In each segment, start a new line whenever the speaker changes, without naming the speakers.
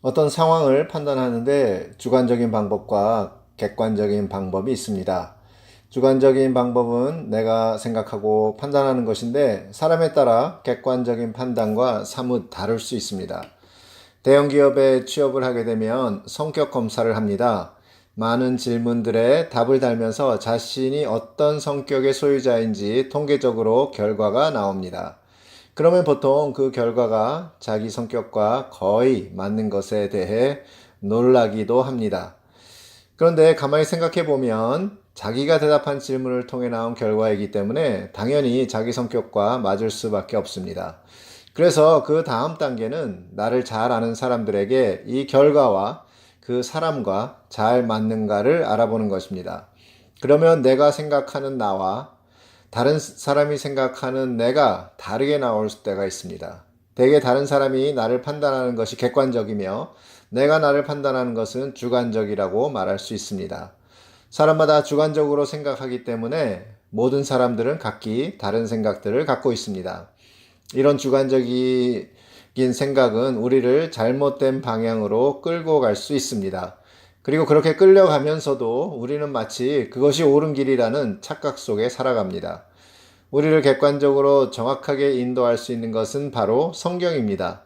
어떤 상황을 판단하는데 주관적인 방법과 객관적인 방법이 있습니다. 주관적인 방법은 내가 생각하고 판단하는 것인데 사람에 따라 객관적인 판단과 사뭇 다를 수 있습니다. 대형 기업에 취업을 하게 되면 성격 검사를 합니다. 많은 질문들에 답을 달면서 자신이 어떤 성격의 소유자인지 통계적으로 결과가 나옵니다. 그러면 보통 그 결과가 자기 성격과 거의 맞는 것에 대해 놀라기도 합니다. 그런데 가만히 생각해 보면 자기가 대답한 질문을 통해 나온 결과이기 때문에 당연히 자기 성격과 맞을 수밖에 없습니다. 그래서 그 다음 단계는 나를 잘 아는 사람들에게 이 결과와 그 사람과 잘 맞는가를 알아보는 것입니다. 그러면 내가 생각하는 나와 다른 사람이 생각하는 내가 다르게 나올 때가 있습니다. 대개 다른 사람이 나를 판단하는 것이 객관적이며 내가 나를 판단하는 것은 주관적이라고 말할 수 있습니다. 사람마다 주관적으로 생각하기 때문에 모든 사람들은 각기 다른 생각들을 갖고 있습니다. 이런 주관적인 생각은 우리를 잘못된 방향으로 끌고 갈 수 있습니다. 그리고 그렇게 끌려가면서도 우리는 마치 그것이 옳은 길이라는 착각 속에 살아갑니다. 우리를 객관적으로 정확하게 인도할 수 있는 것은 바로 성경입니다.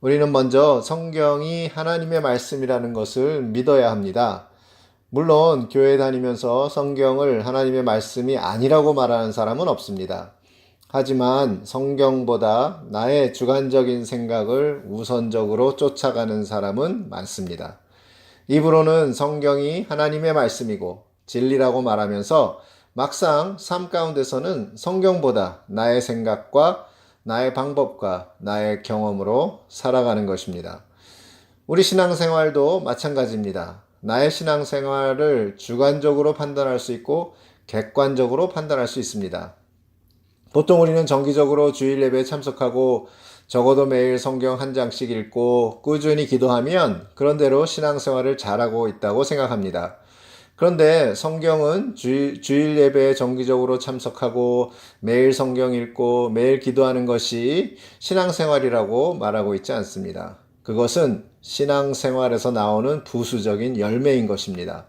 우리는 먼저 성경이 하나님의 말씀이라는 것을 믿어야 합니다. 물론 교회 다니면서 성경을 하나님의 말씀이 아니라고 말하는 사람은 없습니다. 하지만 성경보다 나의 주관적인 생각을 우선적으로 쫓아가는 사람은 많습니다. 입으로는 성경이 하나님의 말씀이고 진리라고 말하면서 막상 삶 가운데서는 성경보다 나의 생각과 나의 방법과 나의 경험으로 살아가는 것입니다. 우리 신앙생활도 마찬가지입니다. 나의 신앙생활을 주관적으로 판단할 수 있고 객관적으로 판단할 수 있습니다. 보통 우리는 정기적으로 주일 예배에 참석하고 적어도 매일 성경 한 장씩 읽고 꾸준히 기도하면 그런대로 신앙생활을 잘하고 있다고 생각합니다. 그런데 성경은 주일 예배에 정기적으로 참석하고 매일 성경 읽고 매일 기도하는 것이 신앙생활이라고 말하고 있지 않습니다. 그것은 신앙생활에서 나오는 부수적인 열매인 것입니다.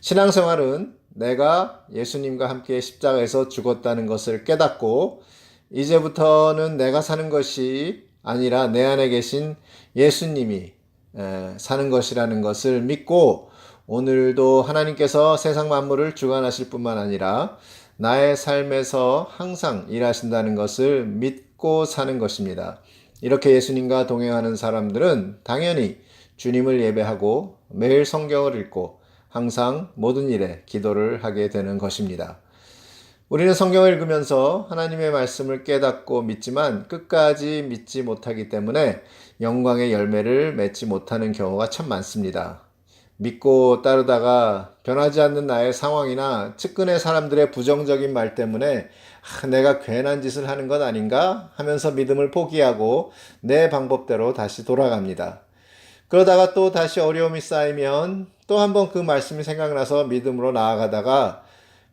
신앙생활은 내가 예수님과 함께 십자가에서 죽었다는 것을 깨닫고 이제부터는 내가 사는 것이 아니라 내 안에 계신 예수님이 사는 것이라는 것을 믿고 오늘도 하나님께서 세상 만물을 주관하실 뿐만 아니라 나의 삶에서 항상 일하신다는 것을 믿고 사는 것입니다. 이렇게 예수님과 동행하는 사람들은 당연히 주님을 예배하고 매일 성경을 읽고 항상 모든 일에 기도를 하게 되는 것입니다. 우리는 성경을 읽으면서 하나님의 말씀을 깨닫고 믿지만 끝까지 믿지 못하기 때문에 영광의 열매를 맺지 못하는 경우가 참 많습니다. 믿고 따르다가 변하지 않는 나의 상황이나 측근의 사람들의 부정적인 말 때문에 내가 괜한 짓을 하는 것 아닌가 하면서 믿음을 포기하고 내 방법대로 다시 돌아갑니다. 그러다가 또 다시 어려움이 쌓이면 또 한번 그 말씀이 생각나서 믿음으로 나아가다가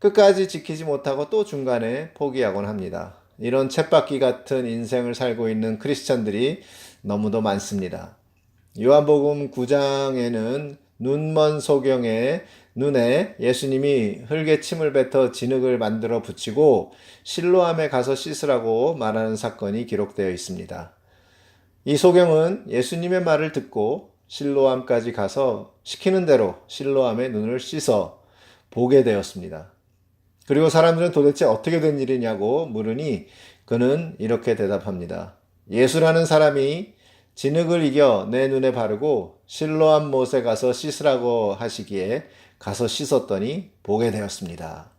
끝까지 지키지 못하고 또 중간에 포기하곤 합니다. 이런 쳇바퀴 같은 인생을 살고 있는 크리스찬들이 너무도 많습니다. 요한복음 9장에는 눈먼 소경의 눈에 예수님이 흙에 침을 뱉어 진흙을 만들어 붙이고 실로암에 가서 씻으라고 말하는 사건이 기록되어 있습니다. 이 소경은 예수님의 말을 듣고 실로암까지 가서 시키는 대로 실로암의 눈을 씻어 보게 되었습니다. 그리고 사람들은 도대체 어떻게 된 일이냐고 물으니 그는 이렇게 대답합니다. 예수라는 사람이 진흙을 이겨 내 눈에 바르고 실로암 못에 가서 씻으라고 하시기에 가서 씻었더니 보게 되었습니다.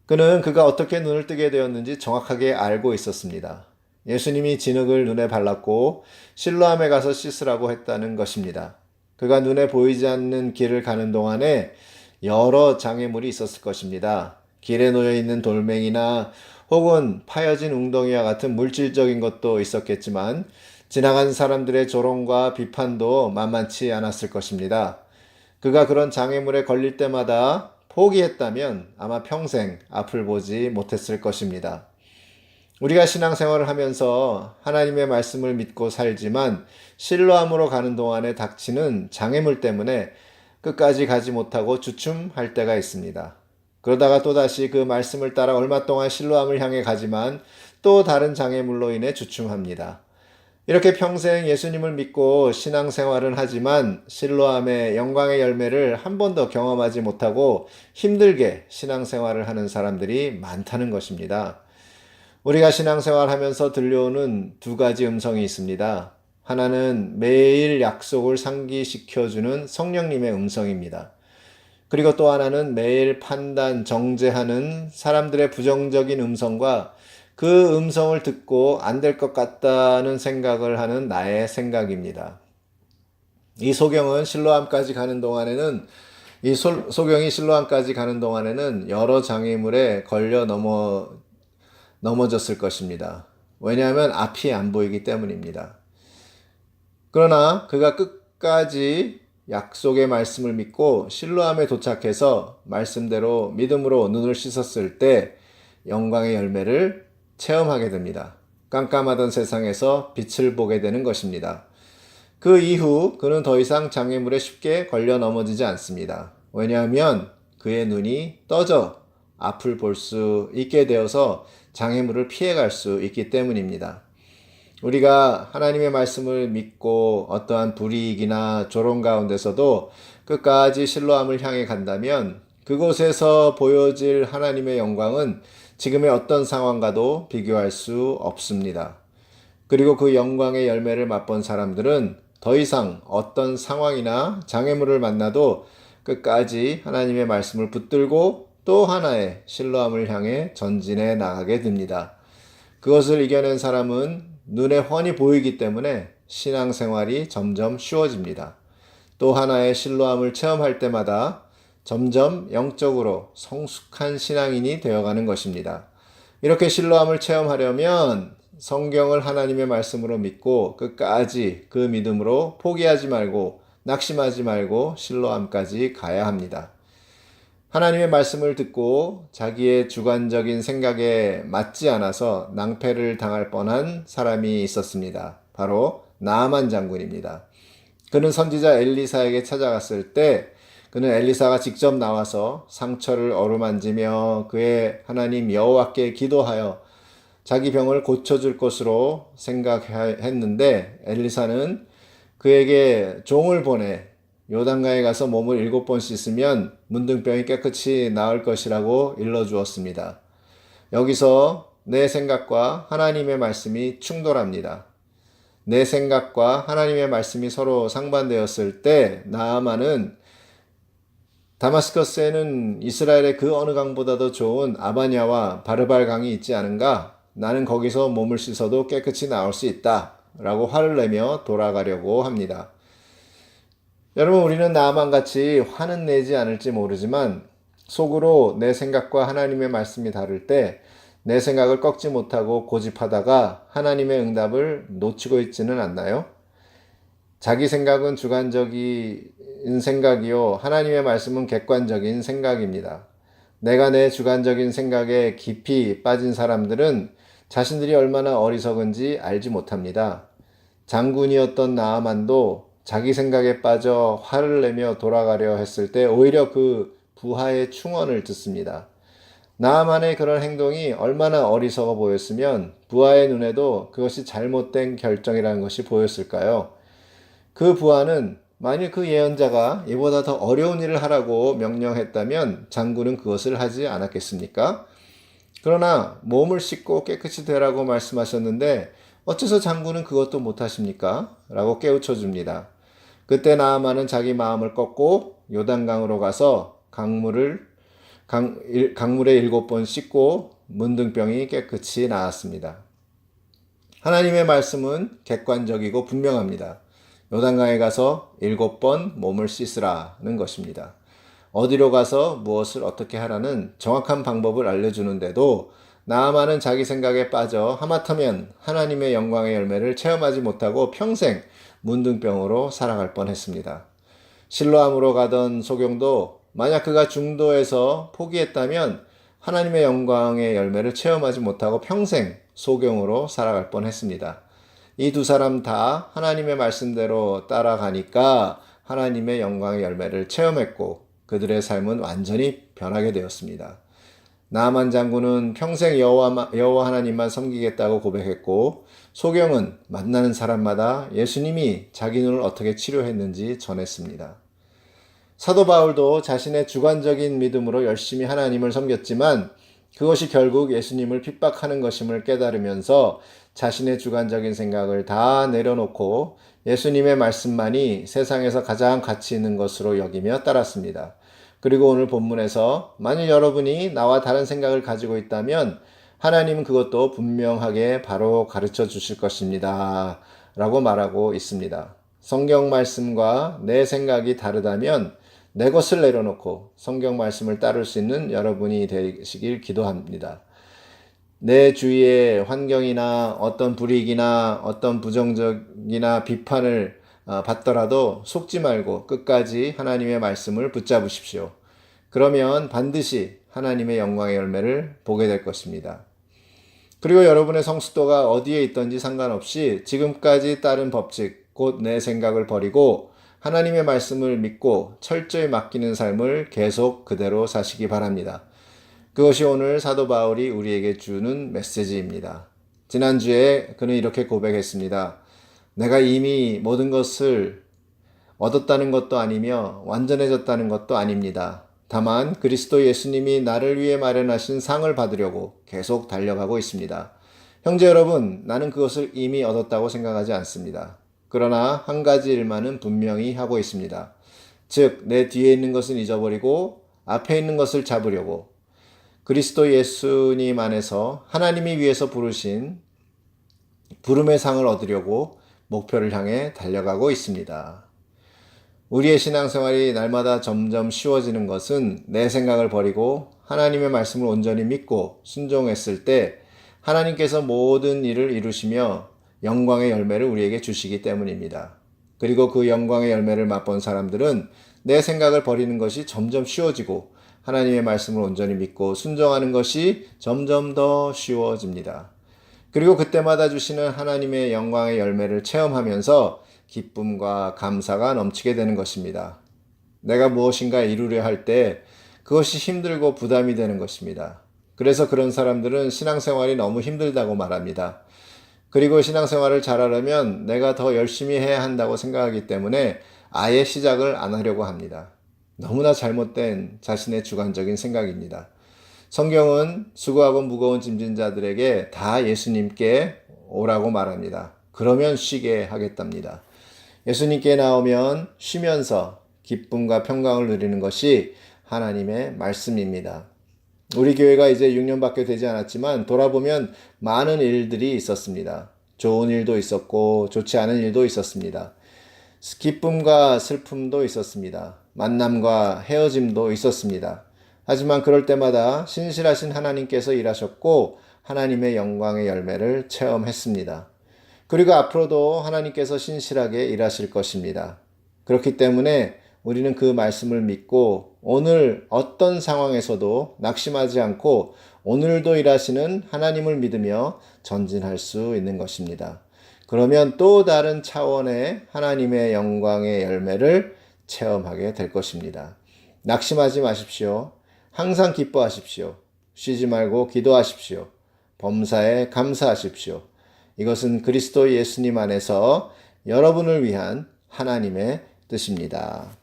그는 그가 어떻게 눈을 뜨게 되었는지 정확하게 알고 있었습니다. 예수님이 진흙을 눈에 발랐고 실로암에 가서 씻으라고 했다는 것입니다. 그가 눈에 보이지 않는 길을 가는 동안에 여러 장애물이 있었을 것입니다. 길에 놓여 있는 돌멩이나 혹은 파여진 웅덩이와 같은 물질적인 것도 있었겠지만 지나간 사람들의 조롱과 비판도 만만치 않았을 것입니다. 그가 그런 장애물에 걸릴 때마다 포기했다면 아마 평생 앞을 보지 못했을 것입니다. 우리가 신앙생활을 하면서 하나님의 말씀을 믿고 살지만 신뢰함으로 가는 동안에 닥치는 장애물 때문에 끝까지 가지 못하고 주춤할 때가 있습니다. 그러다가 또다시 그 말씀을 따라 얼마 동안 신뢰함을 향해 가지만 또 다른 장애물로 인해 주춤합니다. 이렇게 평생 예수님을 믿고 신앙생활은 하지만 실로암의 영광의 열매를 한 번도 경험하지 못하고 힘들게 신앙생활을 하는 사람들이 많다는 것입니다. 우리가 신앙생활 하면서 들려오는 두 가지 음성이 있습니다. 하나는 매일 약속을 상기시켜주는 성령님의 음성입니다. 그리고 또 하나는 매일 판단, 정죄하는 사람들의 부정적인 음성과 그 음성을 듣고 안 될 것 같다는 생각을 하는 나의 생각입니다. 이 소경은 실로암까지 가는 동안에는 소경이 실로암까지 가는 동안에는 여러 장애물에 걸려 넘어졌을 것입니다. 왜냐하면 앞이 안 보이기 때문입니다. 그러나 그가 끝까지 약속의 말씀을 믿고 실로암에 도착해서 말씀대로 믿음으로 눈을 씻었을 때 영광의 열매를 체험하게 됩니다. 깜깜하던 세상에서 빛을 보게 되는 것입니다. 그 이후 그는 더 이상 장애물에 쉽게 걸려 넘어지지 않습니다. 왜냐하면 그의 눈이 떠져 앞을 볼 수 있게 되어서 장애물을 피해갈 수 있기 때문입니다. 우리가 하나님의 말씀을 믿고 어떠한 불이익이나 조롱 가운데서도 끝까지 신뢰함을 향해 간다면 그곳에서 보여질 하나님의 영광은 지금의 어떤 상황과도 비교할 수 없습니다. 그리고 그 영광의 열매를 맛본 사람들은 더 이상 어떤 상황이나 장애물을 만나도 끝까지 하나님의 말씀을 붙들고 또 하나의 신뢰함을 향해 전진해 나가게 됩니다. 그것을 이겨낸 사람은 눈에 훤히 보이기 때문에 신앙생활이 점점 쉬워집니다. 또 하나의 신뢰함을 체험할 때마다 점점 영적으로 성숙한 신앙인이 되어가는 것입니다. 이렇게 신뢰함을 체험하려면 성경을 하나님의 말씀으로 믿고 끝까지 그 믿음으로 포기하지 말고 낙심하지 말고 신뢰함까지 가야 합니다. 하나님의 말씀을 듣고 자기의 주관적인 생각에 맞지 않아서 낭패를 당할 뻔한 사람이 있었습니다. 바로 나아만 장군입니다. 그는 선지자 엘리사에게 찾아갔을 때 그는 엘리사가 직접 나와서 상처를 어루만지며 그의 하나님 여호와께 기도하여 자기 병을 고쳐줄 것으로 생각했는데 엘리사는 그에게 종을 보내 요단강에 가서 몸을 7번 씻으면 문둥병이 깨끗이 나을 것이라고 일러주었습니다. 여기서 내 생각과 하나님의 말씀이 충돌합니다. 내 생각과 하나님의 말씀이 서로 상반되었을 때 나아만은 다마스커스에는 이스라엘의 그 어느 강보다도 좋은 아바냐와 바르발 강이 있지 않은가? 나는 거기서 몸을 씻어도 깨끗이 나올 수 있다. 라고 화를 내며 돌아가려고 합니다. 여러분, 우리는 나아만같이 화는 내지 않을지 모르지만 속으로 내 생각과 하나님의 말씀이 다를 때 내 생각을 꺾지 못하고 고집하다가 하나님의 응답을 놓치고 있지는 않나요? 자기 생각은 주관적인 생각이요. 하나님의 말씀은 객관적인 생각입니다. 내가 내 주관적인 생각에 깊이 빠진 사람들은 자신들이 얼마나 어리석은지 알지 못합니다. 장군이었던 나아만도 자기 생각에 빠져 화를 내며 돌아가려 했을 때 오히려 그 부하의 충언을 듣습니다. 나아만의 그런 행동이 얼마나 어리석어 보였으면 부하의 눈에도 그것이 잘못된 결정이라는 것이 보였을까요? 그 부하는 만일 그 예언자가 이보다 더 어려운 일을 하라고 명령했다면 장군은 그것을 하지 않았겠습니까? 그러나 몸을 씻고 깨끗이 되라고 말씀하셨는데 어째서 장군은 그것도 못하십니까? 라고 깨우쳐 줍니다. 그때 나아만은 자기 마음을 꺾고 요단강으로 가서 강물에 7번 씻고 문둥병이 깨끗이 나았습니다. 하나님의 말씀은 객관적이고 분명합니다. 요단강에 가서 7번 몸을 씻으라는 것입니다. 어디로 가서 무엇을 어떻게 하라는 정확한 방법을 알려주는데도 나아만은 자기 생각에 빠져 하마터면 하나님의 영광의 열매를 체험하지 못하고 평생 문둥병으로 살아갈 뻔했습니다. 실로암으로 가던 소경도 만약 그가 중도에서 포기했다면 하나님의 영광의 열매를 체험하지 못하고 평생 소경으로 살아갈 뻔했습니다. 이 두 사람 다 하나님의 말씀대로 따라가니까 하나님의 영광의 열매를 체험했고 그들의 삶은 완전히 변하게 되었습니다. 나아만 장군은 평생 여호와 하나님만 섬기겠다고 고백했고 소경은 만나는 사람마다 예수님이 자기 눈을 어떻게 치료했는지 전했습니다. 사도 바울도 자신의 주관적인 믿음으로 열심히 하나님을 섬겼지만 그것이 결국 예수님을 핍박하는 것임을 깨달으면서 자신의 주관적인 생각을 다 내려놓고 예수님의 말씀만이 세상에서 가장 가치 있는 것으로 여기며 따랐습니다. 그리고 오늘 본문에서 만일 여러분이 나와 다른 생각을 가지고 있다면 하나님은 그것도 분명하게 바로 가르쳐 주실 것입니다. 라고 말하고 있습니다. 성경 말씀과 내 생각이 다르다면 내 것을 내려놓고 성경 말씀을 따를 수 있는 여러분이 되시길 기도합니다. 내 주위의 환경이나 어떤 불이익이나 어떤 부정적이나 비판을 받더라도 속지 말고 끝까지 하나님의 말씀을 붙잡으십시오. 그러면 반드시 하나님의 영광의 열매를 보게 될 것입니다. 그리고 여러분의 성숙도가 어디에 있든지 상관없이 지금까지 따른 법칙, 곧 내 생각을 버리고 하나님의 말씀을 믿고 철저히 맡기는 삶을 계속 그대로 사시기 바랍니다. 그것이 오늘 사도 바울이 우리에게 주는 메시지입니다. 지난주에 그는 이렇게 고백했습니다. 내가 이미 모든 것을 얻었다는 것도 아니며 완전해졌다는 것도 아닙니다. 다만 그리스도 예수님이 나를 위해 마련하신 상을 받으려고 계속 달려가고 있습니다. 형제 여러분, 나는 그것을 이미 얻었다고 생각하지 않습니다. 그러나 한 가지 일만은 분명히 하고 있습니다. 즉, 내 뒤에 있는 것은 잊어버리고 앞에 있는 것을 잡으려고 그리스도 예수님 안에서 하나님이 위해서 부르신 부름의 상을 얻으려고 목표를 향해 달려가고 있습니다. 우리의 신앙생활이 날마다 점점 쉬워지는 것은 내 생각을 버리고 하나님의 말씀을 온전히 믿고 순종했을 때 하나님께서 모든 일을 이루시며 영광의 열매를 우리에게 주시기 때문입니다. 그리고 그 영광의 열매를 맛본 사람들은 내 생각을 버리는 것이 점점 쉬워지고 하나님의 말씀을 온전히 믿고 순종하는 것이 점점 더 쉬워집니다. 그리고 그때마다 주시는 하나님의 영광의 열매를 체험하면서 기쁨과 감사가 넘치게 되는 것입니다. 내가 무엇인가 이루려 할 때 그것이 힘들고 부담이 되는 것입니다. 그래서 그런 사람들은 신앙생활이 너무 힘들다고 말합니다. 그리고 신앙생활을 잘하려면 내가 더 열심히 해야 한다고 생각하기 때문에 아예 시작을 안 하려고 합니다. 너무나 잘못된 자신의 주관적인 생각입니다. 성경은 수고하고 무거운 짐진 자들에게 다 예수님께 오라고 말합니다. 그러면 쉬게 하겠답니다. 예수님께 나오면 쉬면서 기쁨과 평강을 누리는 것이 하나님의 말씀입니다. 우리 교회가 이제 6년밖에 되지 않았지만 돌아보면 많은 일들이 있었습니다. 좋은 일도 있었고 좋지 않은 일도 있었습니다. 기쁨과 슬픔도 있었습니다. 만남과 헤어짐도 있었습니다. 하지만 그럴 때마다 신실하신 하나님께서 일하셨고 하나님의 영광의 열매를 체험했습니다. 그리고 앞으로도 하나님께서 신실하게 일하실 것입니다. 그렇기 때문에 우리는 그 말씀을 믿고 오늘 어떤 상황에서도 낙심하지 않고 오늘도 일하시는 하나님을 믿으며 전진할 수 있는 것입니다. 그러면 또 다른 차원의 하나님의 영광의 열매를 체험하게 될 것입니다. 낙심하지 마십시오. 항상 기뻐하십시오. 쉬지 말고 기도하십시오. 범사에 감사하십시오. 이것은 그리스도 예수님 안에서 여러분을 위한 하나님의 뜻입니다.